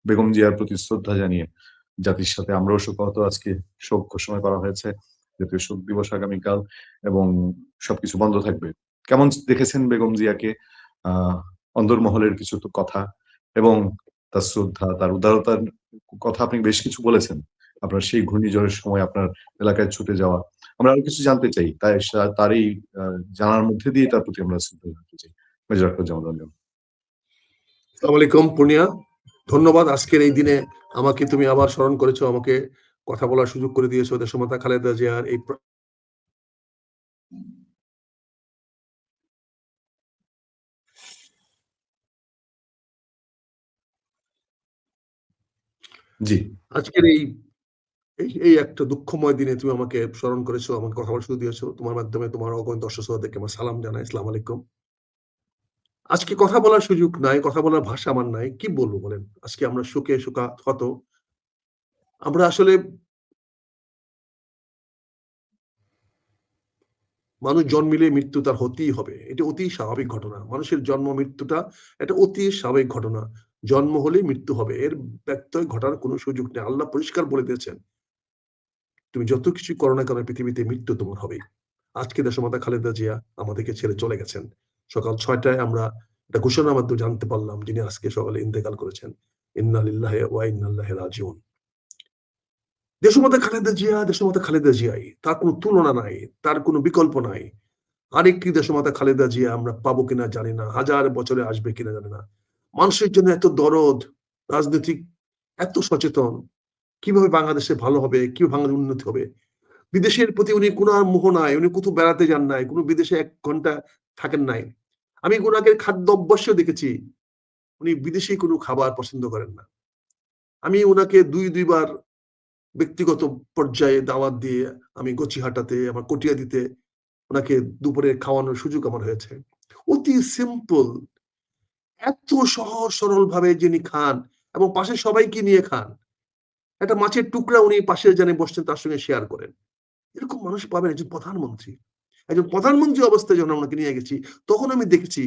বেগম জিয়ার প্রতি শ্রদ্ধা জানিয়ে জাতির সাথে আমরাও শোকাহত। আজকে শোক ঘোষণা করা হয়েছে, জাতীয় শোক দিবস আগামীকাল, এবং সবকিছু বন্ধ থাকবে। কেমন দেখেছেন বেগম জিয়াকে? অন্দরমহলের কিছু তো কথা এবং তার শ্রদ্ধা, তার উদারতার কথা আপনি বেশ কিছু বলেছেন। আপনার সেই ঘূর্ণিঝড়ের সময় আপনার এলাকায় ছুটে যাওয়া, আমরা আরো কিছু জানতে চাই। তাই তার এই জানার মধ্যে দিয়ে তার প্রতি আমরা শ্রদ্ধা জানাতে চাই। মেজর আখতারুজ্জামান রঞ্জন। আসসালামু আলাইকুম পূর্ণিয়া, ধন্যবাদ। আজকের এই দিনে আমাকে তুমি আবার স্মরণ করেছো, আমাকে কথা বলার সুযোগ করে দিয়েছো দেশমাতা খালেদা জিয়ার এই জি, আজকের এই এই একটা দুঃখময় দিনে তুমি আমাকে স্মরণ করেছো, আমাকে কথা বলার সুযোগ দিয়েছো। তোমার মাধ্যমে তোমার অগণিত দর্শক শ্রোতাদেরকে আমার সালাম জানাই, আসসালামু আলাইকুম। আজকে কথা বলার সুযোগ নাই, কথা বলার ভাষা আমার নাই, কি বলবো বলেন। আজকে আমরা শোকে শোকাহত। আমরা আসলে মানুষ জন্মিলে মৃত্যু তার হতেই হবে, এটা অতি স্বাভাবিক ঘটনা। মানুষের জন্ম মৃত্যুটা এটা অতি স্বাভাবিক ঘটনা। জন্ম হলেই মৃত্যু হবে, এর ব্যত্যয় ঘটার কোনো সুযোগ নেই। আল্লাহ পরিষ্কার বলে দিয়েছেন, তুমি যত কিছু করো না কেন পৃথিবীতে মৃত্যু তোমার হবেই। আজকে দেশমাতা খালেদা জিয়া আমাদেরকে ছেড়ে চলে গেছেন। সকাল 6টায় আমরা একটা ঘোষণার মাধ্যমে জানতে পারলাম যিনি আজকে সকালে ইন্তেকাল করেছেন। ইন্না লিল্লাহি ওয়া ইন্না ইলাইহি রাজিউন। দেশমাতা খালেদা জিয়াই, তার কোনো তুলনা নাই, তার কোনো বিকল্প নাই। আরেকটি দেশমাতা খালেদা জিয়া আমরা পাবো কিনা জানি না, হাজার বছরে আসবে কিনা জানি না। মানুষের জন্য এত দরদ, রাজনৈতিক এত সচেতন, কিভাবে বাংলাদেশে ভালো হবে, কিভাবে বাংলাদেশ উন্নতি হবে। বিদেশের প্রতি উনি কোনো আর মোহ নাই, উনি কোথাও বেড়াতে যান নাই, কোনো বিদেশে 1 ঘন্টা থাকেন নাই। আমি ওনাকে খাদ্য অভ্যাসও দেখেছি, উনি বিদেশি কোনো খাবার পছন্দ করেন না। আমি ওনাকে দুইবার ব্যক্তিগত পর্যায়ে দাওয়াত দিয়ে আমি গচিহাটাতে, আমার কটিয়া দিতে ওনাকে দুপুরে খাওয়ানোর সুযোগ আমার হয়েছে। অতি সিম্পল, এত সহজ সরল ভাবে যিনি খান এবং পাশে সবাইকে নিয়ে খান। একটা মাছের টুকরা উনি পাশে জানে বসছেন, তার সঙ্গে শেয়ার করেন। এরকম মানুষ পাবেন একজন প্রধানমন্ত্রী। একজন প্রধানমন্ত্রী অবস্থায় যখন ওনাকে নিয়ে গেছি, তখন আমি দেখেছি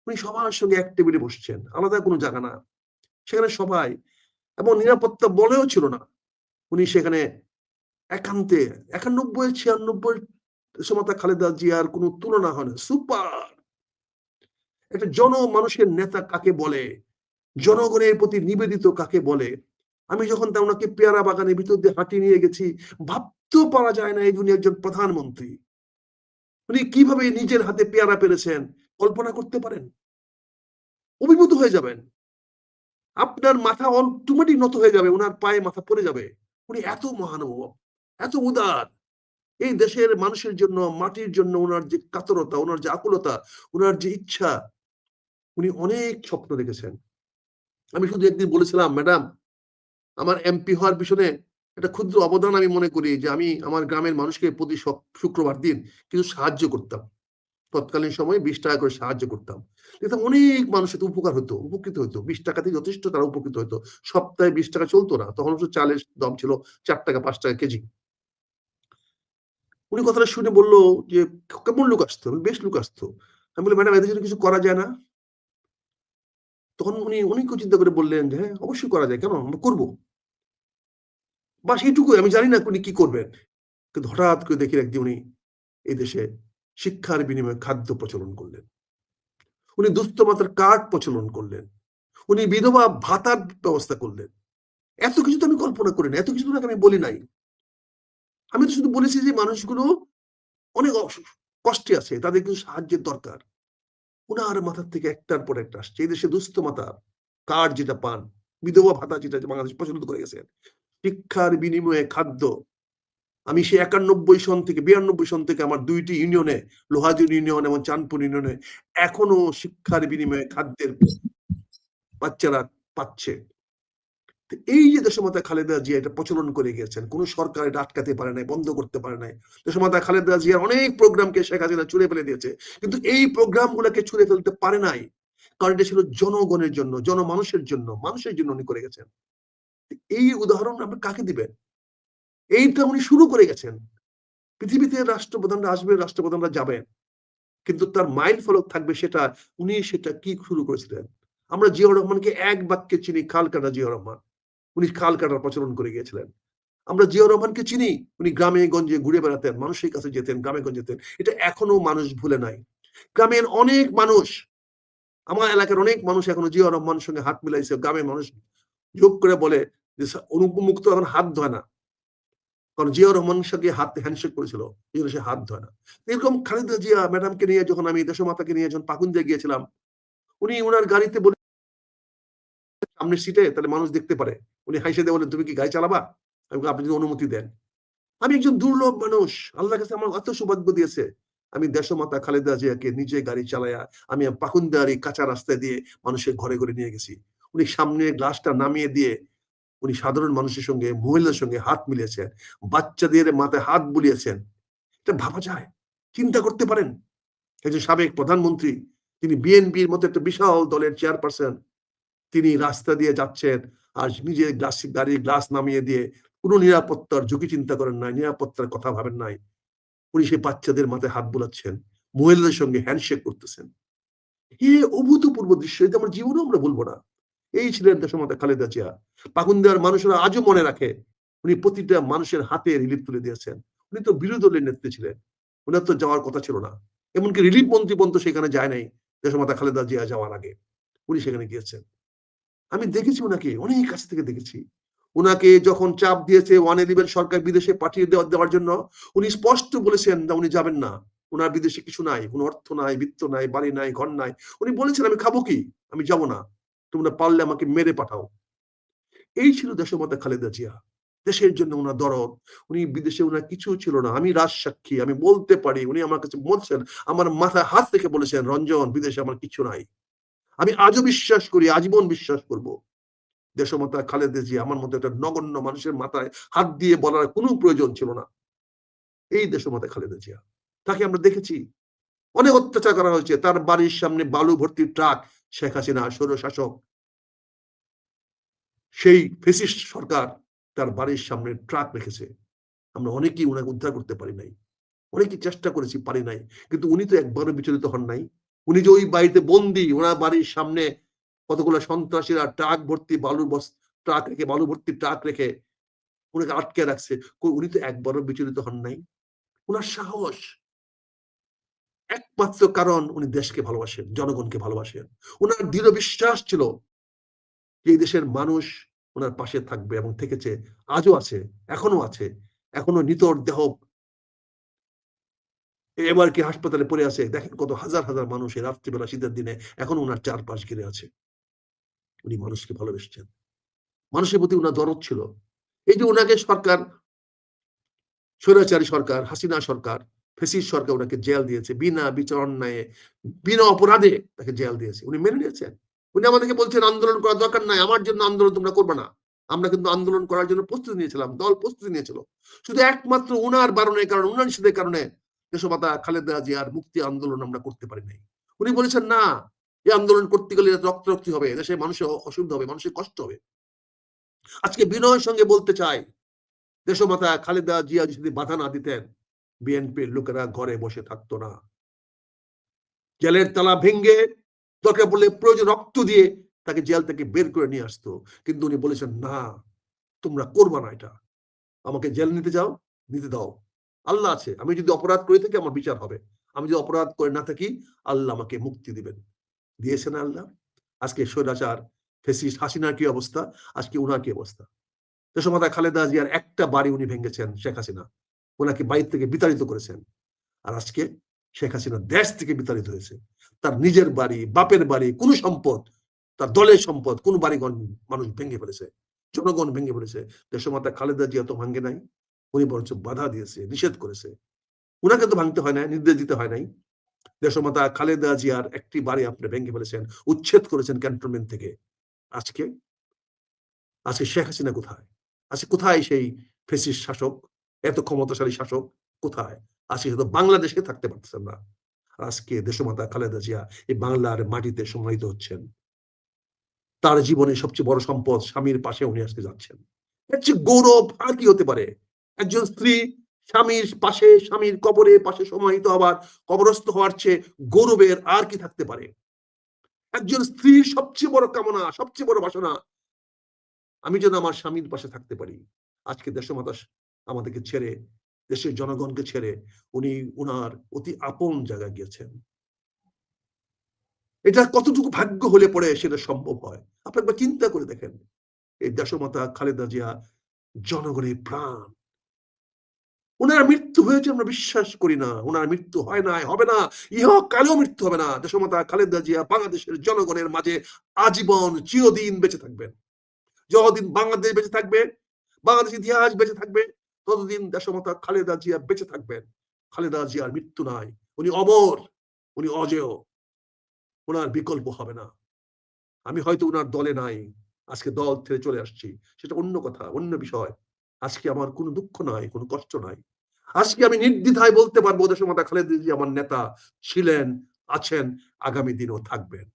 উনি সবার সঙ্গে এক টেবিলে বসছেন, আলাদা কোনো জায়গা না, সেখানে সবাই, এবং নিরাপত্তা বলেও ছিল না। উনি সেখানে একান্তে 91 96 দেশমাতা খালেদা জিয়ার কোনো তুলনা হয় না। সুপার একটা জনমানুষের নেতা কাকে বলে, জনগণের প্রতি নিবেদিত কাকে বলে। আমি যখন তা ওনাকে পেয়ারা বাগানের ভিতর দিয়ে হাঁটিয়ে নিয়ে গেছি, ভাবতেও পারা যায় না এই উনি একজন প্রধানমন্ত্রী। উনি কিভাবে নিজের হাতে পেয়ারা পেরেছেন কল্পনা করতে পারেন? অভিভূত হয়ে যাবেন, আপনার মাথা অটোমেটিক নত হয়ে যাবে, ওনার পায়ে মাথা পড়ে যাবে। উনি এত মহানুভব, এত উদার, এই দেশের মানুষের জন্য, মাটির জন্য ওনার যে কাতরতা, ওনার যে আকুলতা, ওনার যে ইচ্ছা। উনি অনেক স্বপ্ন দেখেছেন। আমি শুধু একদিন বলেছিলাম, ম্যাডাম, আমার এমপি হওয়ার পিছনে একটা ক্ষুদ্র অবদান আমি মনে করি যে আমি আমার গ্রামের মানুষকে প্রতি শুক্রবার দিন কিছু সাহায্য করতাম। তৎকালীন সময়ে 20 টাকা করে সাহায্য করতাম। দেখতাম অনেক মানুষের উপকার হতো, উপকৃত হতো। 20 টাকাতে যথেষ্ট তারা উপকৃত হতো। সপ্তাহে 20 টাকা চলতো না, তখন চালের দাম ছিল 4 টাকা 5 টাকা কেজি। উনি কথাটা শুনে বলল যে, কেমন লোক আসতো? বেশ লোক আসতো। আমি বলি, ম্যাডাম, এদের জন্য কিছু করা যায় না? তখন উনি অনেকক্ষণ চিন্তা করে বললেন যে, হ্যাঁ, অবশ্যই করা যায়, কেন, আমরা করবো। বাস এইটুকুই, আমি জানি না উনি কি করবেন। কিন্তু হঠাৎ করে দেখি একদিন উনি এই দেশে শিক্ষার বিনিময়ে খাদ্য প্রচলন করলেন। উনি দুস্থ মাতার কার্ড প্রচলন করলেন। উনি বিধবা ভাতার ব্যবস্থা করলেন। এত কিছু তো আমি কল্পনা করি না, এত কিছু তো আমি বলি নাই। আমি তো শুধু বলেছি যে মানুষগুলো অনেক কষ্টে আছে, তাদের কিছু সাহায্যের দরকার। উনার মাথার থেকে একটার পর একটা আসছে। এই দেশে দুস্থ মাতা কার্ড যেটা পান, বিধবা ভাতা যেটা বাংলাদেশ প্রচলিত করে গেছে, শিক্ষার বিনিময়ে খাদ্য। আমি সেই 91 সন থেকে 92 সন থেকে আমার 2টি ইউনিয়নে, লোহাজুর ইউনিয়ন এবং চাঁদপুর ইউনিয়নে, এখনো শিক্ষার বিনিময়ে খাদ্যের বাচ্চারা পাচ্ছে। এই যে দেশমাতা খালেদা জিয়া এটা প্রচলন করে গিয়েছেন, কোন সরকার এটা আটকাতে পারে নাই, বন্ধ করতে পারে নাই। দেশমাতা খালেদা জিয়া অনেক প্রোগ্রামকে শেখ হাসিনা ছুঁড়ে ফেলে দিয়েছে, কিন্তু এই প্রোগ্রাম গুলোকে ছুঁড়ে ফেলতে পারে নাই, কারণ এটা ছিল জনগণের জন্য, জনমানুষের জন্য, মানুষের জন্য উনি করে গেছেন। এই উদাহরণ আপনি কাকে দিবেন? এইটা উনি শুরু করে গেছেন। পৃথিবীতে রাষ্ট্রপ্রধানরা আসবে, রাষ্ট্রপ্রধানরা যাবেন, কিন্তু তার মাইল ফলক থাকবে সেটা উনি সেটা কি শুরু করেছিলেন। আমরা জিয়াউর রহমানকে এক বাক্যে চিনি, খাল কাটা জিয়াউর রহমান। উনি খাল কাটার প্রচলন করে গিয়েছিলেন। আমরা জিয়াউর রহমানকে চিনি, উনি গ্রামে গঞ্জে ঘুরে বেড়াতেন, মানুষের কাছে যেতেন, গ্রামে গঞ্জে যেতেন। এটা এখনো মানুষ ভুলে নাই। গ্রামের অনেক মানুষ, আমার এলাকার অনেক মানুষ এখনো জিয়াউর রহমানের সঙ্গে হাত মিলাইছে। গ্রামের মানুষ যোগ করে বলে যে অনুপমুক্ত এখন হাত ধোয় না, কারণ জিয়াউর রহমানের সঙ্গে হাত হ্যান্ডশেক করেছিল, এই জন্য সে হাত ধোয় না। এরকম খালেদা জিয়া ম্যাডামকে নিয়ে যখন আমি দেশমাতাকে নিয়ে যখন পাকুন্দিয়া গিয়েছিলাম, উনি ওনার গাড়িতে বলে সামনের সিটে, তাহলে মানুষ দেখতে পারে। উনি হাইসে দিয়ে বলেন, তুমি কি গাড়ি চালাবা? আমি বললাম, আপনি যদি অনুমতি দেন। আমি একজন দুর্লভ মানুষ, আল্লাহর কাছে আমার এত সৌভাগ্য দিয়েছে। আমি দেশমাতা খালেদা জিয়াকে নিজে গাড়ি চালায়া আমি পাকুন্দিয়ার এই কাঁচা রাস্তায় দিয়ে মানুষের ঘরে ঘরে নিয়ে গেছি। উনি সামনে গ্লাসটা নামিয়ে দিয়ে উনি সাধারণ মানুষের সঙ্গে, মহিলাদের সঙ্গে হাত মিলিয়েছেন, বাচ্চাদের মাথায় হাত বুলিয়েছেন। এটা ভাবা যায়? চিন্তা করতে পারেন? একজন সাবেক প্রধানমন্ত্রী, তিনি বিএনপির মতো একটা বিশাল দলের চেয়ারপারসন, তিনি রাস্তা দিয়ে যাচ্ছেন আর নিজে গাড়ির গ্লাস নামিয়ে দিয়ে কোনো নিরাপত্তার ঝুঁকি চিন্তা করেন নাই, নিরাপত্তার কথা ভাবেন নাই। উনি সেই বাচ্চাদের মাথায় হাত বোলাচ্ছেন, মহিলাদের সঙ্গে হ্যান্ডশেক করতেছেন। এই অভূতপূর্ব দৃশ্য, এটা আমার জীবনেও আমরা বলবো না। এই ছিলেন দেশমাতা খালেদা জিয়া। পাকুন্দিয়ার মানুষরা আজও মনে রাখে, উনি প্রতিটা মানুষের হাতে রিলিফ তুলে দিয়েছেন। উনি তো বিরোধী দলের নেত্রী ছিলেন, উনার তো যাওয়ার কথা ছিল না। এমনকি রিলিফ মন্ত্রী পর্যন্ত সেখানে যায় নাই দেশমাতা খালেদা জিয়া যাওয়ার আগে, উনি সেখানে গিয়েছেন। আমি দেখেছি ওনাকে, অনেক কাছ থেকে দেখেছি। উনাকে যখন চাপ দিয়েছে 111 সরকার বিদেশে পাঠিয়ে দেওয়ার জন্য, উনি স্পষ্ট বলেছেন যে উনি যাবেন না। উনার বিদেশে কিছু নাই, কোনো অর্থ নাই, বৃত্ত নাই, বাড়ি নাই, ঘর নাই। উনি বলেছেন, আমি খাবো কি? আমি যাব না। তোমরা পারলে আমাকে মেরে পাঠাও। এই ছিল দেশমাতা খালেদা জিয়া। দেশের জন্য উনার দরদ। উনি বিদেশে উনার কিছু ছিল না। আমি রাজসাক্ষী, আমি বলতে পারি। উনি আমার কাছে বলছেন, আমার মাথায় হাত রেখে বলেছেন, রঞ্জন, বিদেশে আমার কিছু নাই। আমি আজও বিশ্বাস করি, আজীবন বিশ্বাস করব। দেশমাতা খালেদা জিয়া আমার মতো একটা নগণ্য মানুষের মাথায় হাত দিয়ে বলার কোনো প্রয়োজন ছিল না। এই দেশমাতা খালেদা জিয়া, তাকে আমরা দেখেছি অনেক অত্যাচার করা হয়েছে। তার বাড়ির সামনে বালু ভর্তি ট্রাক, শেখ হাসিনা স্বৈরশাসক, সেই ফ্যাসিস্ট সরকার তার বাড়ির সামনে ট্রাক রেখেছে। আমরা অনেকেই উনাকে উদ্ধার করতে পারি নাই, অনেকেই চেষ্টা করেছি, পারি নাই। কিন্তু উনি তো একবারও বিচলিত হন নাই। উনি যে ওই বাড়িতে বন্দি, ওনার বাড়ির সামনে কতগুলো সন্ত্রাসীরা ট্রাক ভর্তি ট্রাক রেখে, বালু ভর্তি ট্রাক রেখে উনাকে আটকে রাখছে, উনি তো একবারও বিচলিত হন নাই। উনার সাহস, একমাত্র কারণ উনি দেশকে ভালোবাসেন, জনগণকে ভালোবাসেন। উনার দৃঢ় বিশ্বাস ছিল যে এই দেশের মানুষ ওনার পাশে থাকবে, এবং থেকেছে, আজও আছে, এখনো আছে। এখনো নিতর দেহ এবার কি হাসপাতালে পড়ে আছে। দেখেন কত হাজার হাজার মানুষ এই রাত্রিবেলা শীতের দিনে এখনো ওনার চারপাশ ঘিরে আছে। উনি মানুষকে ভালোবেসেছেন, মানুষের প্রতি উনার দরদ ছিল। এই যে উনাকে সরকার, স্বৈরাচারী সরকার, হাসিনা সরকার, ফ্যাসিস্ট সরকার ওনাকে জেল দিয়েছে, বিনা বিচার অন্যায়ে, বিনা অপরাধে তাকে জেল দিয়েছে। উনি মেনে নিয়েছেন। উনি আমাদেরকে বলছেন, আন্দোলন করার দরকার নাই, আমার জন্য আন্দোলন তোমরা করবে না। আমরা কিন্তু আন্দোলন করার জন্য প্রস্তুতি নিয়েছিলাম, দল প্রস্তুতি নিয়েছিল। শুধু একমাত্র উনার বারণের কারণে, উনার নিষেধের কারণে দেশমাতা খালেদা জিয়ার মুক্তি আন্দোলন আমরা করতে পারি নাই। উনি বলেছেন, না, এই আন্দোলন করতে গেলে রক্তারক্তি হবে, দেশের মানুষের অসুবিধা হবে, মানুষের কষ্ট হবে। আজকে বিনয়ের সঙ্গে বলতে চাই, দেশমাতা খালেদা জিয়া যদি বাধা না দিতেন, বিএনপির লোকেরা ঘরে বসে থাকতো না। জেলের তালা ভেঙে, দরকার পড়লে প্রয়োজন রক্ত দিয়ে তাকে জেল থেকে বের করে নিয়ে আসতো। কিন্তু উনি বলেছেন, না, তোমরা করবা না এটা। আমাকে জেল নিতে যাও, নিতে দাও, আল্লাহ আছে। আমি যদি অপরাধ করে থাকি আমার বিচার হবে, আমি যদি অপরাধ করে না থাকি আল্লাহ আমাকে মুক্তি দিবেন। দিয়েছেন আল্লাহ। আজকে স্বৈরাচার ফ্যাসিস্ট হাসিনার কি অবস্থা, আজকে উনার কি অবস্থা। দেশমাতা খালেদা জিয়ার একটা বাড়ি উনি ভেঙেছেন, শেখ হাসিনা ওনাকে বাড়ি থেকে বিতাড়িত করেছেন। আর আজকে শেখ হাসিনা দেশ থেকে বিতাড়িত হয়েছে। তার নিজের বাড়ি, বাপের বাড়ি, কোন সম্পদ, তার দলের সম্পদ, কোন বাড়িঘর মানুষ ভেঙে ফেলেছে, জনগণ ভেঙে ফেলেছে। দেশমাতা খালেদা জিয়া তো ভাঙে নাই, উনি বরঞ্চ বাধা দিয়েছে, নিষেধ করেছে। উনাকে তো ভাঙতে হয় না, নির্দেশ দিতে হয় নাই। দেশমাতা খালেদা জিয়ার একটি বাড়ি আপনি ভেঙে ফেলেছেন, উচ্ছেদ করেছেন ক্যান্টনমেন্ট থেকে। আজকে আজকে শেখ হাসিনা কোথায়? আজকে কোথায় সেই ফ্যাসিস্ট শাসক, এত ক্ষমতাশালী শাসক কোথায়? আজকে শুধু বাংলাদেশে থাকতে পারতেছেন না। আজকে দেশমাতা খালেদা জিয়া এই বাংলার মাটিতে সমাহিত হচ্ছেন। তার জীবনের সবচেয়ে বড় সম্পদ স্বামীর পাশে উনি আজকে যাচ্ছেন। এর চেয়ে গৌরব আর কি হতে পারে? একজন স্ত্রী স্বামীর পাশে, স্বামীর কবরের পাশে সমাহিত হবার, কবরস্থ হওয়ার চেয়ে গৌরবের আর কি থাকতে পারে? একজন স্ত্রীর সবচেয়ে বড় কামনা, সবচেয়ে বড় বাসনা, আমি যেন আমার স্বামীর পাশে থাকতে পারি। আজকে দেশমাতা আমাদেরকে ছেড়ে, দেশের জনগণকে ছেড়ে উনি উনার অতি আপন জায়গায় গিয়েছেন। এটা কতটুকু ভাগ্য হলে পরে সেটা সম্ভব হয়। আপনি একবার চিন্তা করে দেখেন। এই দেশমাতা খালেদা জিয়া জনগণের প্রাণ। উনার মৃত্যু হয়েছে আমরা বিশ্বাস করি না। উনার মৃত্যু হয় নাই, হবে না। ইহকালেও মৃত্যু হবে না। দেশমাতা খালেদা জিয়া বাংলাদেশের জনগণের মাঝে আজীবন চিরদিন বেঁচে থাকবেন। যতদিন বাংলাদেশ বেঁচে থাকবে, বাংলাদেশ ইতিহাস বেঁচে থাকবে, ততদিন দেশমাতা খালেদা জিয়া বেঁচে থাকবেন। খালেদা জিয়ার মৃত্যু নাই। উনি অমর, উনি অজেয়। উনার বিকল্প হবে না। আমি হয়তো উনার দলে নাই, আজকে দল ছেড়ে চলে আসছি, সেটা অন্য কথা, অন্য বিষয়। আজকে আমার কোনো দুঃখ নাই, কোনো কষ্ট নাই। আজকে আমি নির্দ্বিধায় বলতে পারবো দেশমাতা খালেদা জিয়া আমার নেতা ছিলেন, আছেন, আগামী দিনও থাকবেন।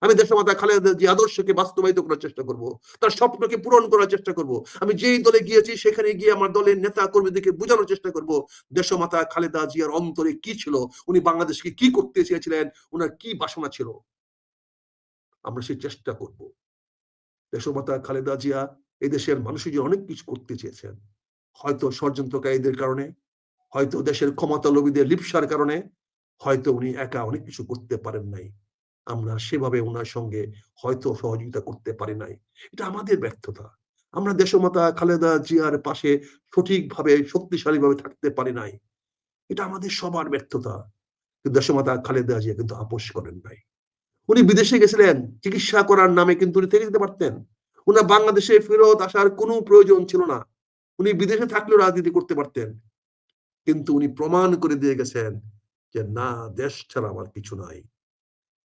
আমি দেশমাতা খালেদা জিয়া আদর্শকে বাস্তবায়িত করার চেষ্টা করব, তার স্বপ্নকে পূরণ করার চেষ্টা করব। আমি যেই দলে গিয়েছি সেখানে গিয়ে আমার দলের নেতা কর্মীদেরকে বোঝানোর চেষ্টা করব দেশমাতা খালেদা জিয়ার অন্তরে কি ছিল, উনি বাংলাদেশকে কি করতে চেয়েছিলেন, উনার কি বাসনা ছিল। আমরা সেই চেষ্টা করব। দেশমাতা খালেদা জিয়া এই দেশের মানুষের জন্য অনেক কিছু করতে চেয়েছেন। হয়তো ষড়যন্ত্রকারীদের কারণে, হয়তো দেশের ক্ষমতা লোভীদের লিপ্সার কারণে, হয়তো উনি একা অনেক কিছু করতে পারেন নাই। আমরা সেভাবে ওনার সঙ্গে হয়তো সহযোগিতা করতে পারি নাই। এটা আমাদের ব্যর্থতা। আমরা দেশমাতা খালেদা জিয়ার পাশে সঠিকভাবে শক্তিশালীভাবে থাকতে পারি নাই। এটা আমাদের সবার ব্যর্থতা। কিন্তু দেশমাতা খালেদা জিয়া কিন্তু আপোস করেন নাই। উনি বিদেশে গেছিলেন চিকিৎসা করার নামে, কিন্তু উনি থেকে যেতে পারতেন। উনার বাংলাদেশে ফেরত আসার কোনো প্রয়োজন ছিল না। উনি বিদেশে থাকলেও রাজনীতি করতে পারতেন। কিন্তু উনি প্রমাণ করে দিয়ে গেছেন যে না, দেশ ছাড়া আমার কিছু নাই।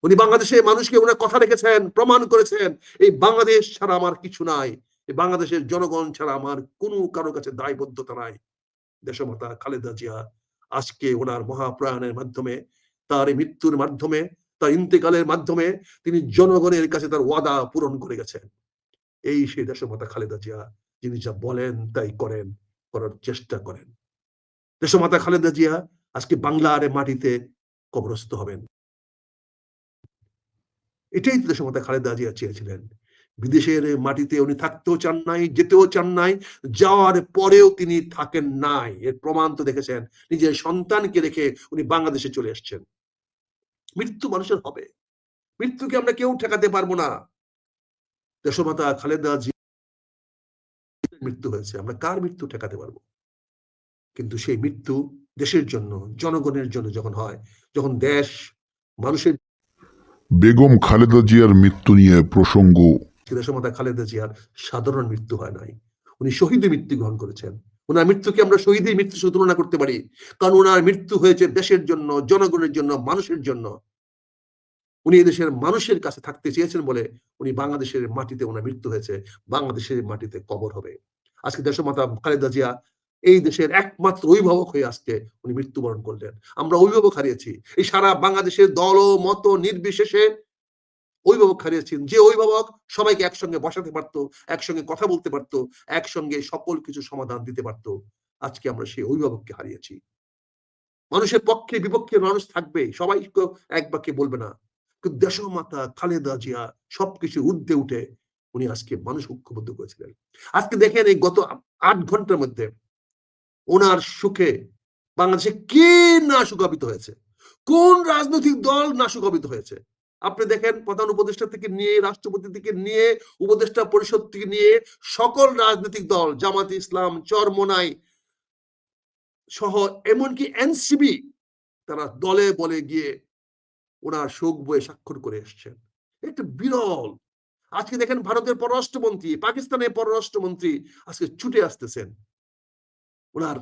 উনি বাংলাদেশের মানুষকে উনার কথা রেখেছেন, প্রমাণ করেছেন এই বাংলাদেশ ছাড়া আমার কিছু নাই। এই বাংলাদেশের জনগণ ছাড়া আমার কোনো কারো কাছে দায়বদ্ধতা নাই। দেশমাতা খালেদা জিয়া আজকে ওনার মহাপ্রয়াণের মাধ্যমে, তার মৃত্যুর মাধ্যমে, তার ইন্তেকালের মাধ্যমে তিনি জনগণের কাছে তার ওয়াদা পূরণ করে গেছেন। এই সেই দেশমাতা খালেদা জিয়া, যিনি যা বলেন তাই করেন, করার চেষ্টা করেন। দেশমাতা খালেদা জিয়া আজকে বাংলার মাটিতে কবরস্থ হবেন। এটাই দেশমাতা খালেদা জিয়া চেয়েছিলেন। বিদেশের মাটিতে উনি থাকতেও চান নাই, যেতেও চান নাই, যাওয়ার পরেও তিনি থাকেন নাই। এর প্রমাণ তো দেখেছেন, নিজের সন্তানকে রেখে উনি বাংলাদেশে চলে এসছেন। মৃত্যু মানুষের হবে, মৃত্যুকে আমরা কেউ ঠেকাতে পারবো না। দেশমাতা খালেদা জিয়ার মৃত্যু হয়েছে, আমরা কার মৃত্যু ঠেকাতে পারবো? কিন্তু সেই মৃত্যু দেশের জন্য, জনগণের জন্য যখন হয়, যখন দেশ মানুষের, বেগম খালেদা জিয়ার মৃত্যু নিয়ে প্রসঙ্গ। দেশমাতা খালেদা জিয়ার সাধারণ মৃত্যু হয় নাই, উনি শহীদে মৃত্যুগ্রহণ করেছেন। ওনার মৃত্যুকে আমরা শহীদের মৃত্যুর সাথে তুলনা করতে পারি, কারণ ওনার মৃত্যু হয়েছে দেশের জন্য, জনগণের জন্য, মানুষের জন্য। উনি এদেশের মানুষের কাছে থাকতে চেয়েছেন বলে উনি বাংলাদেশের মাটিতে, ওনার মৃত্যু হয়েছে, বাংলাদেশের মাটিতে কবর হবে। আজকে দেশমাতা খালেদা জিয়া এই দেশের একমাত্র অভিভাবক হয়ে আজকে উনি মৃত্যুবরণ করলেন। আমরা অভিভাবক হারিয়েছি। এই সারা বাংলাদেশের দল ও মত নির্বিশেষে অভিভাবক হারিয়েছেন, যে অভিভাবক সবাইকে একসঙ্গে বসাতে পারতো, একসঙ্গে কথা বলতে পারতো, একসঙ্গে সকল কিছু সমাধান দিতে পারতো। আজকে আমরা সেই অভিভাবককে হারিয়েছি। মানুষের পক্ষে বিপক্ষে মানুষ থাকবে, সবাই এক বাক্যে বলবে না, কিন্তু দেশমাতা খালেদা জিয়া সবকিছু ঊর্ধ্বে উঠে উনি আজকে মানুষ ঐক্যবদ্ধ করেছিলেন। আজকে দেখেন এই গত ৮ ঘন্টার মধ্যে ওনার সুখে বাংলাদেশে কে না সুখাপিত হয়েছে, কোন রাজনৈতিক দল না সুখাপিত হয়েছে। আপনি দেখেন প্রধান উপদেষ্টা থেকে নিয়ে, রাষ্ট্রপতি থেকে নিয়ে, উপদেষ্টা পরিষদ থেকে নিয়ে সকল রাজনৈতিক দল, জামাতে ইসলাম, চরমোনাই সহ এমনকি এনসিপি, তারা দলে বলে গিয়ে ওনার শোক বয়ে স্বাক্ষর করে এসছেন। একটা বিরল। আজকে দেখেন ভারতের পররাষ্ট্রমন্ত্রী, পাকিস্তানের পররাষ্ট্রমন্ত্রী আজকে ছুটে আসতেছেন ওনার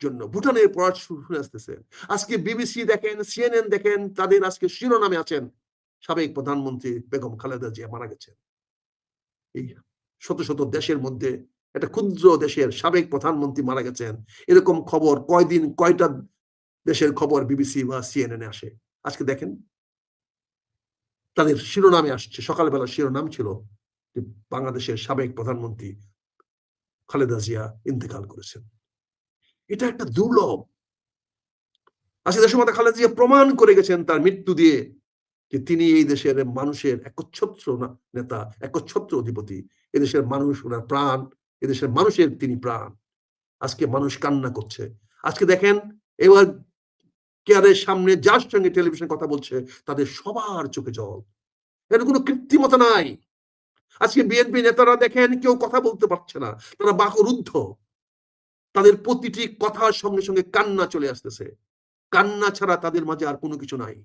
জন্য, ভুটানের পররাষ্ট্র শুনে আসতেছেন। আজকে বিবিসি দেখেন, সিএনএন দেখেন, তাদের আজকে শিরোনামে আছেন সাবেক প্রধানমন্ত্রী বেগম খালেদা জিয়া মারা গেছেন। এই শত শত দেশের মধ্যে একটা ক্ষুদ্র দেশের সাবেক প্রধানমন্ত্রী মারা গেছেন, এরকম খবর কয়দিন, কয়টা দেশের খবর বিবিসি বা সিএনএন আসে। আজকে দেখেন তাদের শিরোনামে আসছে, সকালবেলা শিরোনাম ছিল যে বাংলাদেশের সাবেক প্রধানমন্ত্রী খালেদা জিয়া ইন্তেকাল করেছেন। এটা একটা দুর্লভ। আজকে দেশমাতা খালেদা জিয়া প্রমাণ করে গেছেন তার মৃত্যু দিয়ে যে তিনি এই দেশের মানুষের একচ্ছত্র নেতা, একচ্ছত্র অধিপতি। এদেশের মানুষ ওনার প্রাণ, এদেশের মানুষের তিনি প্রাণ। আজকে মানুষ কান্না করছে। আজকে দেখেন এবার কেয়ারের সামনে যার সঙ্গে টেলিভিশন কথা বলছে তাদের সবার চোখে জল। এর কোনো কৃত্রিমতা নাই। আজকে বিএনপি নেতারা দেখেন কেউ কথা বলতে পারছে না, তারা বাকরুদ্ধ। তাদের প্রতিটি কথার সঙ্গে সঙ্গে কান্না চলে আসতেছে। কান্না ছাড়া তাদের মাঝে আর কোনো কিছু নাই।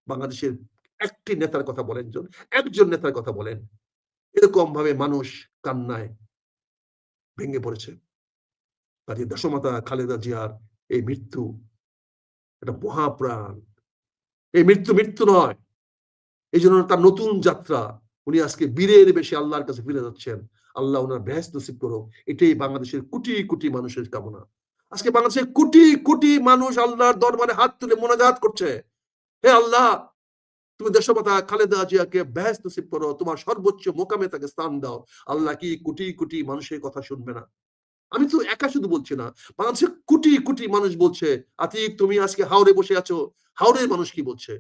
বাংলাদেশের একটি নেতার কথা বলেন, একজন নেতার কথা বলেন, এরকম ভাবে মানুষ কান্নায় ভেঙে পড়েছে। কাজে দেশমাতা খালেদা জিয়ার এই মৃত্যু এটা মহাপ্রাণ। এই মৃত্যু নয়। এই জন্য তার নতুন যাত্রা, উনি আজকে বীরের বেশি আল্লাহর কাছে ফিরে যাচ্ছেন। আল্লাহ ওনার বেহেশত নসিব করুক, এটাই বাংলাদেশের কোটি কোটি মানুষের কামনা। আজকে বাংলাদেশের কোটি কোটি মানুষ আল্লাহর দরবারে হাত তুলে মোনাজাত করছে, হে আল্লাহ তুমি দেশমাতা খালেদা জিয়াকে বেহেশত নসিব করো, তোমার সর্বোচ্চ মোকামে তাকে স্থান দাও। আল্লাহ কি কোটি কোটি মানুষের কথা শুনবে না? আমি তো একা শুধু বলছি না, বাংলাদেশের কোটি কোটি মানুষ বলছে। আতিক তুমি আজকে হাওড়ে বসে আছো, হাওড়ের মানুষ কি বলছে?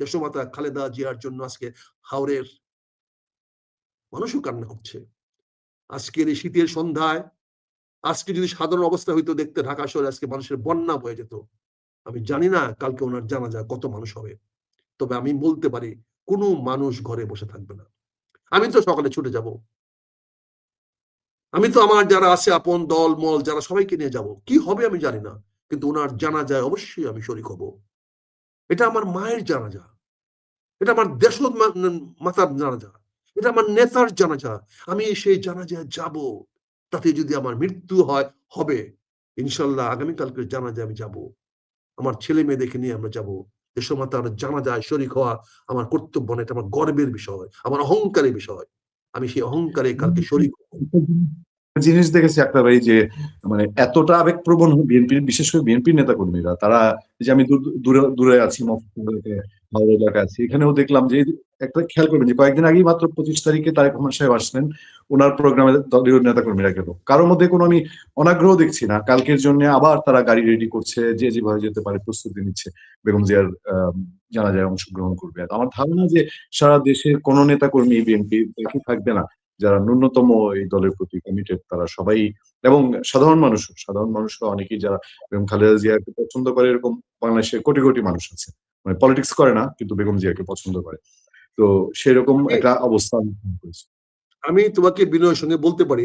দেশমাতা খালেদা জিয়ার জন্য আজকে হাওড়ের মানুষও কান্না করছে। আজকের এই শীতের সন্ধ্যায়, আজকে যদি সাধারণ অবস্থা হইতো, দেখতে ঢাকা শহরে আজকে মানুষের বন্যা বয়ে যেত। আমি জানি না কালকে ওনার জানাজা কত মানুষ হবে, তবে আমি বলতে পারি কোনো মানুষ ঘরে বসে থাকবে না। আমি তো সকালে ছুটে যাব, আমি তো আমার যারা আছে আপন দল মল যারা সবাইকে নিয়ে যাব। কি হবে আমি জানি না, কিন্তু ওনার জানাজায় অবশ্যই আমি শরীক হব। এটা আমার মায়ের জানাজা, এটা আমার দেশ মাতার জানাজা, এটা আমার নেতার জানাজা। আমি সেই জানাজায় যাব। তাতে যদি আমার মৃত্যু হয়, হবে ইনশাল্লাহ আগামীকালকে জানাজায় আমি যাব। আমার ছেলে মেয়েদেরকে নিয়ে আমরা যাব। দেশমাতার জানাজায় শরীক হওয়া আমার কর্তব্য না, এটা আমার গর্বের বিষয়, আমার অহংকারের বিষয়। আমি সেই অহংকারে কালকে শরীক হব। জিনিস দেখেছি একটা ভাই, যে মানে এতটা আবেগপ্রবণ বিএনপির, বিশেষ করে বিএনপির নেতা কর্মীরা, তারা যে আমি দূরে দূরে আছি, হাওড়া এলাকায় আছি, এখানেও দেখলাম যে একটা খেয়াল করবেন যে কয়েকদিন আগেই মাত্র 25 তারিখে তারেক রহমান সাহেব আসলেন, ওনার প্রোগ্রামে দলীয় নেতা কর্মীরা গেল। কারোর মধ্যে কোনো আমি অনাগ্রহ দেখছি না। কালকের জন্য আবার তারা গাড়ি রেডি করছে, যে যেভাবে যেতে পারে প্রস্তুতি নিচ্ছে, বেগম জিয়ার জানাজায় অংশগ্রহণ করবে। আমার ধারণা যে সারা দেশের কোন নেতা কর্মী বিএনপি বাকি থাকবে না যারা ন্যূনতম এই দলের প্রতি কমিটেড। তারা সবাই, এবং সাধারণ মানুষও অনেকেই যারা বেগম খালেদা জিয়াকে পছন্দ করে, এরকম বাংলাদেশের কোটি কোটি মানুষ আছে, মানে পলিটিক্স করে না কিন্তু বেগম জিয়াকে পছন্দ করে। তো সেরকম একটা অবস্থা আমি ফিল করেছি। আমি তোমাকে বিনয়ের সঙ্গে বলতে পারি,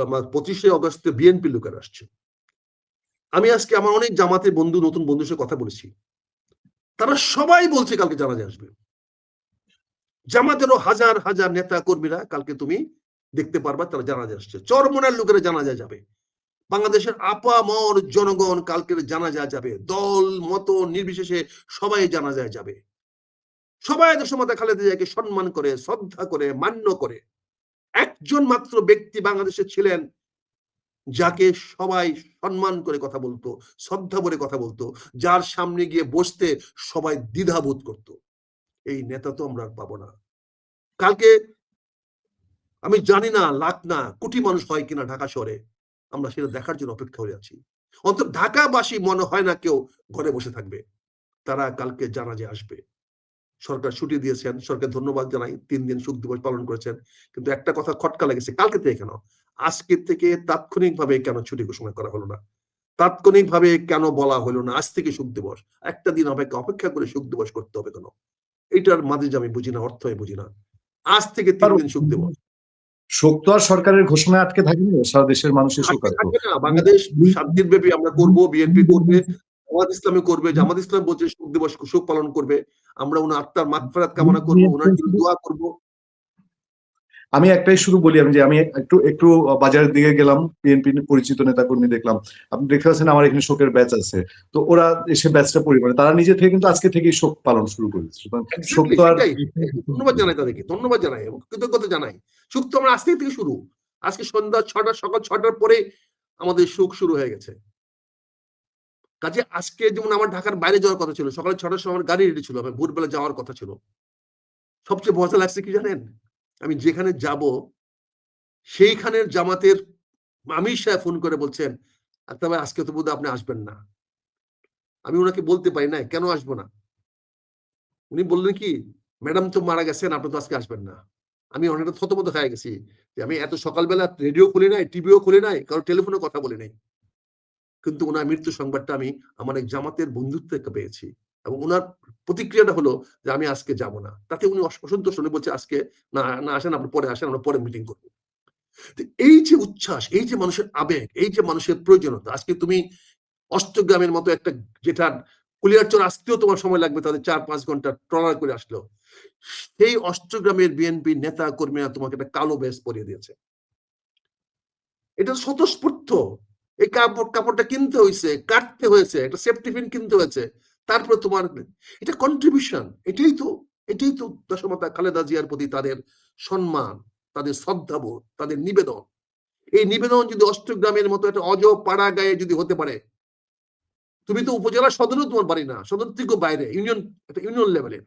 আমার 25শে অগস্টে বিএনপি লোকের আসছে। আমি আজকে আমার অনেক জামাতের বন্ধু, নতুন বন্ধুর সাথে কথা বলেছি, তারা সবাই বলছে কালকে জানাজা আসবে। জামাতেরও হাজার হাজার নেতা কর্মীরা কালকে তুমি দেখতে পারবা তারা জানাজা আসছে। চরমনার লোকেরা জানাজা যাবে, বাংলাদেশের আপামর জনগণ কালকের জানাজা যাবে, দল মত নির্বিশেষে সবাই জানাজায় যাবে। সবাই দেশমাতা খালেদা জিয়াকে সম্মান করে, শ্রদ্ধা করে, মান্য করে। একজন মাত্র ব্যক্তি বাংলাদেশে ছিলেন যাকে সবাই সম্মান করে কথা বলতো, শ্রদ্ধা করে কথা বলতো, যার সামনে গিয়ে বসতে সবাই দ্বিধাবোধ করত। এই নেতা তো আমরা পাবো না। কালকে আমি জানি না লাখ না কোটি মানুষ হয় কিনা ঢাকা শহরে, আমরা সেটা দেখার জন্য অপেক্ষা করে আছি। অন্তত ঢাকাবাসী মনে হয় না কেউ ঘরে বসে থাকবে, তারা কালকে জানাজায় আসবে। সরকার ছুটি দিয়েছেন, সরকার ধন্যবাদ জানাই, 3 দিন শোক দিবস পালন করেছেন। কিন্তু একটা কথা খটকা লেগেছে, কালকে থেকে কেন, আজকে থেকে তাৎক্ষণিকভাবে কেন ছুটি ঘোষণা করা হলো না? তাৎক্ষণিকভাবে কেন বলা হলো না আজ থেকে শোক দিবস? একটা দিন অপেক্ষা করে শোক দিবস করতে হবে কেন? এটার মাঝে আমি বুঝি না, অর্থ বুঝি না। আজ থেকে 3 দিন শোক দিবস। শোক তো আর সরকারের ঘোষণায় আটকে থাকবে না, সারা দেশের মানুষের শোক থাকবে না। বাংলাদেশ 7 দিন ব্যাপী আমরা করব, বিএনপি করবে, জামাত ইসলামী করবে। জামাত ইসলাম বলছে শোক দিবস শোক পালন করবে। আমরা ওনার আত্মার মাগফিরাত কামনা করব, ওনার জন্য দোয়া করব। আমি একটাই শুধু বলি, আমি একটু একটু বাজারের দিকে গেলাম, বিএনপি পরিচিত নেতাকর্মী দেখলাম। আপনি দেখতে পাচ্ছেন আমার এখানে শোকের ব্যাচ আছে, তো ওরা এসে ব্যাচটা পরিমাণে তারা নিজে থেকে কিন্তু আজকে থেকেই শোক পালন শুরু করেছে। শোক তো আর ধন্যবাদ জানাই তাদেরকে, ধন্যবাদ জানাই এবং কৃতজ্ঞতা জানাই। শোক তো আমরা আজ থেকে শুরু, আজকে সন্ধ্যা 6টা, সকাল 6টার পরে আমাদের শোক শুরু হয়ে গেছে। কাজে আজকে যেমন আমার ঢাকার বাইরে যাওয়ার কথা ছিল, সকাল 6টার সময় আমার গাড়ি রেডি ছিল, আমার ভোরবেলা যাওয়ার কথা ছিল। সবচেয়ে মজা লাগছে কি জানেন, আমি যেখানে যাব সেইখানের জামাতের আমির সাহেব ফোন করে বলছেন, তবে আজকে তো বোধহয় আপনি আসবেন না। আমি ওনাকে বলতে পারি না কেন আসবো না। উনি বললেন কি, ম্যাডাম তো মারা গেছেন, আপনি তো আজকে আসবেন না। আমি অনেকটা থতমত হয়ে গেছি যে আমি এত সকালবেলা রেডিও খুলি নাই, টিভিও খুলি নাই, কারণ টেলিফোনে কথা বলি নাই। কিন্তু উনার মৃত্যু সংবাদটা আমি আমার এক জামাতের বন্ধুত্ব থেকে পেয়েছি এবং উনার প্রতিক্রিয়াটা হলো যে আমি আজকে যাব না। তাতে উনি অসন্তুষ্ট, উনি বলছে আজকে না আসেন, আপনি পরে আসেন, আমরা পরে মিটিং করব। তো এই যে উচ্ছ্বাস, এই যে মানুষের আবেগ, এই যে মানুষের প্রয়োজনীয়তা, আজকে তুমি অষ্টগ্রামের মতো একটা, যেটা কুলিয়ারচর আসতেও তোমার সময় লাগবে তাদের 4-5 ঘন্টা ট্রলার করে আসলো, সেই অষ্টগ্রামের বিএনপি নেতা কর্মীরা তোমাকে একটা কালো বেশ পরিয়ে দিয়েছে। এটা স্বতঃস্ফূর্ত। এই কাপড়টা কিনতে হয়েছে, কাটতে হয়েছে, একটা সেফটি পিন কিনতে হয়েছে, তারপরে তোমার এটা কন্ট্রিবিউশন। এটাই তো দেশমাতা খালেদা জিয়ার প্রতি তাদের সম্মান, তাদের শ্রদ্ধাবোধ, তাদের নিবেদন। এই নিবেদন যদি অষ্টগ্রামের মতো একটা পাড়া গায়ে যদি হতে পারে, তুমি তো উপজেলা সদরও তোমার বাড়ি না, সদর থেকে বাইরে একটা ইউনিয়ন লেভেলের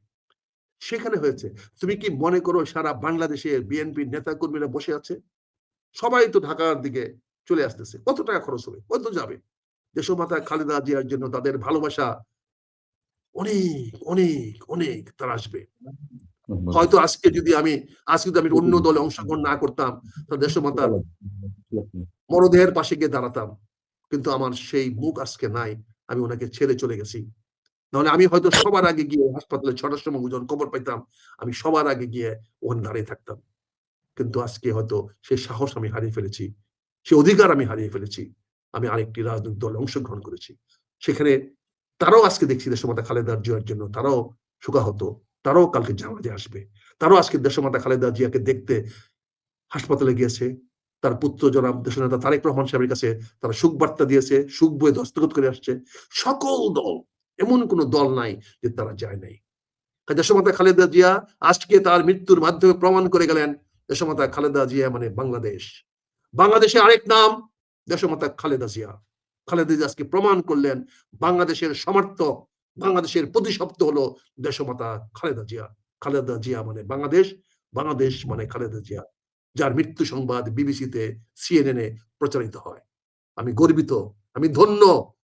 সেখানে হয়েছে। তুমি কি মনে করো সারা বাংলাদেশের বিএনপির নেতা কর্মীরা বসে আছে? সবাই তো ঢাকার দিকে চলে আসতেছে। কত টাকা খরচ হবে, কত যাবে? দেশমাতা খালেদা জিয়ার জন্য তাদের ভালোবাসা অনেক অনেক অনেক তারা আসবে। হয়তো আজকে যদি আমি অন্য দলে অংশগ্রহণ না করতাম, তাহলে দেশমাতার মরদেহের পাশে গিয়ে দাঁড়াতাম, কিন্তু আমার সেই মুখ আজকে নাই। আমি ওনাকে ছেড়ে চলে গেছি। নাহলে আমি হয়তো সবার আগে গিয়ে হাসপাতালে ৬টার সময় যখন খবর পাইতাম, আমি সবার আগে গিয়ে ওখানে দাঁড়িয়ে থাকতাম। কিন্তু আজকে হয়তো সেই সাহস আমি হারিয়ে ফেলেছি, সে অধিকার আমি হারিয়ে ফেলেছি। আমি আরেকটি রাজনৈতিক দলে অংশগ্রহণ করেছি। সেখানে তারাও আজকে দেখছি দেশমাতা খালেদা জিয়ার জন্য তারাও শোকাহত, তারাও কালকে জানাজে আসবে। তারাও আজকে দেশমাতা খালেদা জিয়াকে দেখতে হাসপাতালে গিয়েছে। তার পুত্র জনাব দেশনেতা তারেক রহমান সাহেবের কাছে তারা সুখ বার্তা দিয়েছে, সুখ বয়ে দস্তখত করে আসছে। সকল দল, এমন কোন দল নাই যে তারা যায় নাই। দেশমাতা খালেদা জিয়া আজকে তার মৃত্যুর মাধ্যমে প্রমাণ করে গেলেন, দেশমাতা খালেদা জিয়া মানে বাংলাদেশ। বাংলাদেশে আরেক নাম দেশমাতা খালেদা জিয়া। খালেদা জিয়া আজকে প্রমাণ করলেন বাংলাদেশের সমর্থক, বাংলাদেশের প্রতিশব্দ হলো দেশমাতা খালেদা জিয়া। খালেদা জিয়া মানে বাংলাদেশ, বাংলাদেশ মানে খালেদা জিয়া, যার মৃত্যু সংবাদ বিবিসিতে, সিএনএনে প্রচারিত হয়। আমি গর্বিত, আমি ধন্য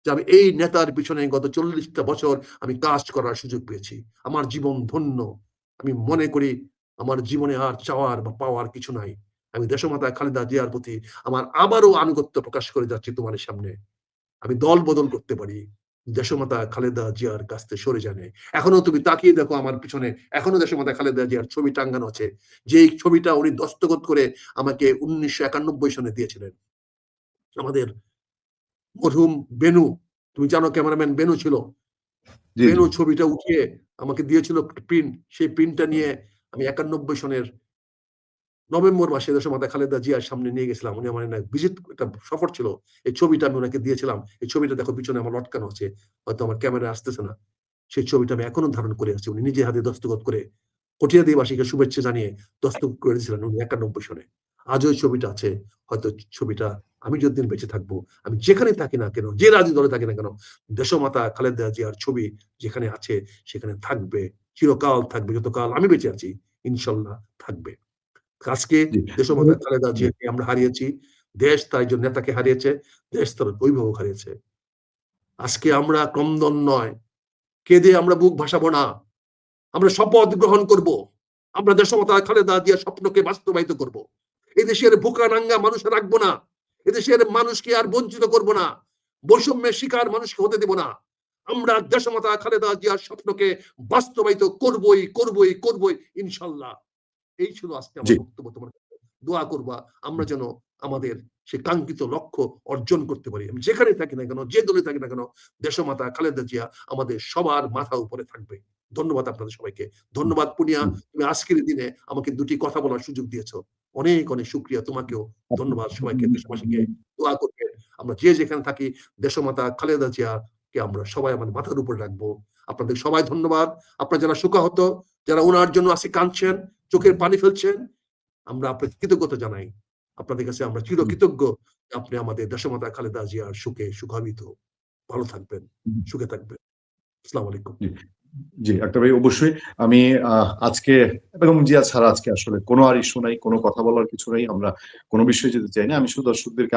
যে আমি এই নেতার পিছনে গত 40টা বছর আমি কাজ করার সুযোগ পেয়েছি। আমার জীবন ধন্য। আমি মনে করি আমার জীবনে আর চাওয়ার বা পাওয়ার কিছু নাই। আমি দেশমাতা খালেদা জিয়ার প্রতি আমার আবারও আনুগত্য প্রকাশ করে যাচ্ছি তোমার সামনে। আমি দল বদল করতে পারি, দেশমাতা খালেদা জিয়ার কাছ থেকে সরে জানে। এখনো তুমি তাকিয়ে দেখো আমার পিছনে, এখনো দেশমাতা খালেদা জিয়ার ছবি টাঙ্গানো আছে, যে ছবিটা উনি দস্তখত করে আমাকে 1991 সনে দিয়েছিলেন। আমাদের মরহুম বেনু, তুমি জানো ক্যামেরাম্যান বেনু ছিল, বেনু ছবিটা উঠিয়ে আমাকে দিয়েছিল প্রিন্ট। সেই প্রিন্টটা নিয়ে আমি 91 সনের নভেম্বর মাসে দেশমাতা খালেদা জিয়ার সামনে নিয়ে গেছিলাম। উনি আমার ভিজিট, একটা সফর ছিল, এই ছবিটা আমি ওনাকে দিয়েছিলাম। এই ছবিটা দেখো পিছনে আমার লটকানো আছে, হয়তো আমার ক্যামেরা আসতেছে না। সেই ছবিটা আমি এখনো ধারণ করে আছি। উনি নিজে হাতে দস্তখত করে কটিয়াদীবাসীকে শুভেচ্ছা জানিয়ে দস্তখত করে দিয়েছিলেন উনি 91 সনে। আজও ওই ছবিটা আছে। হয়তো ছবিটা, আমি যতদিন বেঁচে থাকবো, আমি যেখানে থাকি না কেন, যে রাজনীতি দলে থাকি না কেন, দেশমাতা খালেদা জিয়ার ছবি যেখানে আছে সেখানে থাকবে, চিরকাল থাকবে, যতকাল আমি বেঁচে আছি ইনশাল্লাহ থাকবে। আজকে দেশমাতা খালেদা জিয়াকে আমরা হারিয়েছি, দেশ তার একজন নেতাকে হারিয়েছে, দেশ তার অভিভাবক হারিয়েছে। আজকে আমরা ক্রন্দন নয়, কেঁদে আমরা বুক ভাসাবো না, আমরা শপথ গ্রহণ করব, আমরা দেশমাতা খালেদা জিয়ার স্বপ্নকে বাস্তবায়িত করব। এদেশের ভুকা নাঙ্গা মানুষ রাখবো না, এদেশের মানুষকে আর বঞ্চিত করব না, বৈষম্যের শিকার মানুষকে হতে দেব না। আমরা দেশমাতা খালেদা জিয়ার স্বপ্নকে বাস্তবায়িত করবই করবই করবই ইনশাল্লাহ। এই ছিল আজকে আমার বক্তব্য। তোমার দোয়া করবা আমরা যেন আমাদের সে কাঙ্ক্ষিত লক্ষ্য অর্জন করতে পারি। আমি যেখানে থাকি না কেন, যে দলে থাকি না কেন, দেশমাতা খালেদা জিয়া আমাদের সবার মাথা উপরে থাকবে। ধন্যবাদ আপনাদের সবাইকে। ধন্যবাদ পুনিয়া, তুমি আজকের দিনে আমাকে দুটি কথা বলার সুযোগ দিয়েছো। অনেক অনেক শুকরিয়া তোমাকেও। ধন্যবাদ সবাইকে, দেশবাসীকে। দোয়া করবেন আমরা যে যেখানে থাকি, দেশমাতা খালেদা জিয়াকে আমরা সবাই আমাদের মাথার উপরে রাখবো। আপনাদের সবাই ধন্যবাদ। আপনারা যারা শোকাহত, যারা ওনার জন্য আজকে কাঁদছেন, চোখের পানি ফেলছেন, আমরা আপনাকে কৃতজ্ঞতা জানাই। আপনাদের কাছে আমরা চিরকৃতজ্ঞ। আপনি আমাদের দেশমাতা খালেদা জিয়ার সুখে সুখান্বিত। ভালো থাকবেন, সুখে থাকবেন। আসসালামু আলাইকুম। জি আক্তার ভাই, অবশ্যই। আমি আজকে বেগম জিয়া ছাড়া আজকে আসলে কোনো আর ইস্যু নাই, কোনো কথা বলার কিছু নাই, আমরা কোনো বিষয়ে যেতে চাই না। আমি শুধু দর্শকদেরকে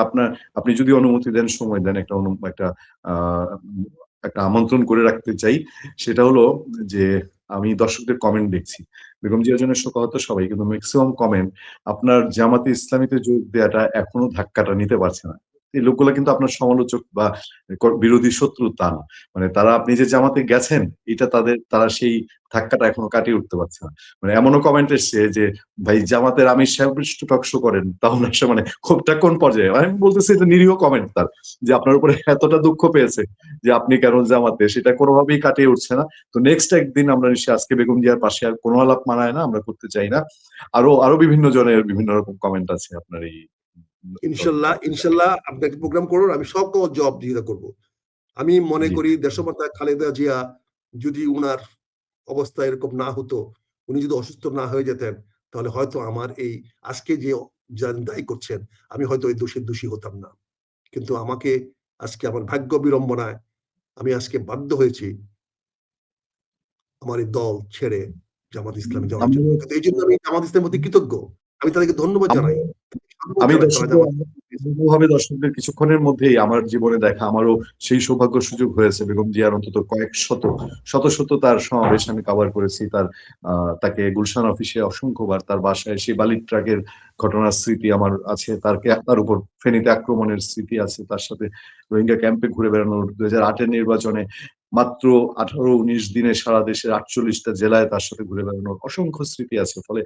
আপনি যদি অনুমতি দেন, সময় দেন, একটা আমন্ত্রণ করে রাখতে চাই। সেটা হলো যে আমি দর্শকদের কমেন্ট দেখছি। বেগম জিয়ার জন্য শোকাহত সবাই, কিন্তু ম্যাক্সিমাম কমেন্ট আপনার জামাতে ইসলামীতে যোগ দেওয়াটা এখনো ধাক্কাটা নিতে পারছে না। এই লোকগুলা কিন্তু আপনার সমালোচক বা বিরোধী শত্রু তা না। মানে তারা আপনি যে জামাতে গেছেন এটা তারা সেই ধাক্কাটা এখনো কাটিয়ে উঠতে পারছে না। মানে এমনও কমেন্ট এসছে যে ভাই জামাতের আমির সাহেব টক শো করেন, তাহলে মানে ক্ষোভটা কোন পর্যায়ে? আমি বলতেছি এটা নিরীহ কমেন্ট তার, যে আপনার উপরে এতটা দুঃখ পেয়েছে যে আপনি কেন জামাতে, সেটা কোনোভাবেই কাটিয়ে উঠছে না। তো নেক্সট একদিন আমরা নিশ্চয়ই, আজকে বেগম জিয়ার পাশে আর কোনো আলাপ মানায় না, আমরা করতে চাই না। আরো বিভিন্ন জনের বিভিন্ন রকম কমেন্ট আছে আপনার এই ইনশাল্লাহ আপনাকে প্রোগ্রাম করুন, আমি সব জবাব দিয়ে করবো। আমি মনে করি দেশমাতা খালেদা জিয়া যদি উনার অবস্থা এরকম না হতো, উনি যদি অসুস্থ না হয়ে যেতেন, তাহলে হয়তো আমার এই আজকে যে দায়ী করছেন আমি হয়তো এই দোষী হতাম না। কিন্তু আমাকে আজকে আমার ভাগ্য বিড়ম্বনায় আমি আজকে বাধ্য হয়েছি আমার এই দল ছেড়ে জামাত ইসলামে যাওয়ার জন্য। কিন্তু এই জন্য আমি জামাত ইসলামের প্রতি কৃতজ্ঞ, আমি তাদেরকে ধন্যবাদ জানাই। আমি দর্শকদের কিছুক্ষণের মধ্যেই আমার জীবনে দেখা, আমারও সেই সৌভাগ্য সুযোগ হয়েছে বেগম জিয়ার অন্তত কয়েক শত তার সমাবেশ আমি কভার করেছি। তাকে গুলশান অফিসে অসংখ্যবার, তার বাসায় সেই বালির ট্রাকের ঘটনার স্মৃতি আমার আছে, তার উপর ফেনীতে আক্রমণের স্মৃতি আছে, তার সাথে রোহিঙ্গা ক্যাম্পে ঘুরে বেড়ানোর 2008-এর নির্বাচনে মাত্র 18-19 দিনে সারা দেশের 48টা জেলায় তার সাথে ঘুরে বেড়ানোর অসংখ্য স্মৃতি আছে। ফলে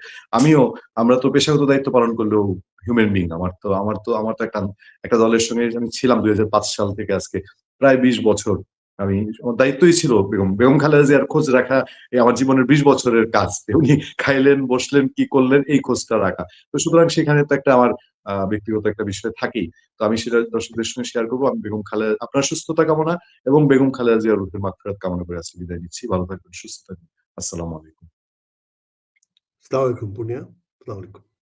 আমরা তো পেশাগত দায়িত্ব পালন করলেও হিউম্যান বিং। আমার তো একটা দলের সঙ্গে আমি ছিলাম 2005 সাল থেকে আজকে প্রায় 20 বছর। আমার দায়িত্বই ছিল বেগম খালেদা জিয়ার খোঁজ রাখা। আমার জীবনের 20 বছরের কাজ। উনি খাইলেন, বসলেন, কি করলেন, এই খোঁজটা রাখা। তো সুতরাং সেখানে তো একটা আমার ব্যক্তিগত একটা বিষয় থাকেই। তো আমি সেটা দর্শকদের সঙ্গে শেয়ার করবো। আমি আপনার সুস্থতা কামনা এবং বেগম খালেদা জিয়ার রূহের মাগফিরাত কামনা করে আজকে বিদায় নিচ্ছি। ভালো থাকবেন, সুস্থ থাকবেন। আসসালামু আলাইকুম। আসসালামু আলাইকুম পুনিয়া, আসসালামু আলাইকুম।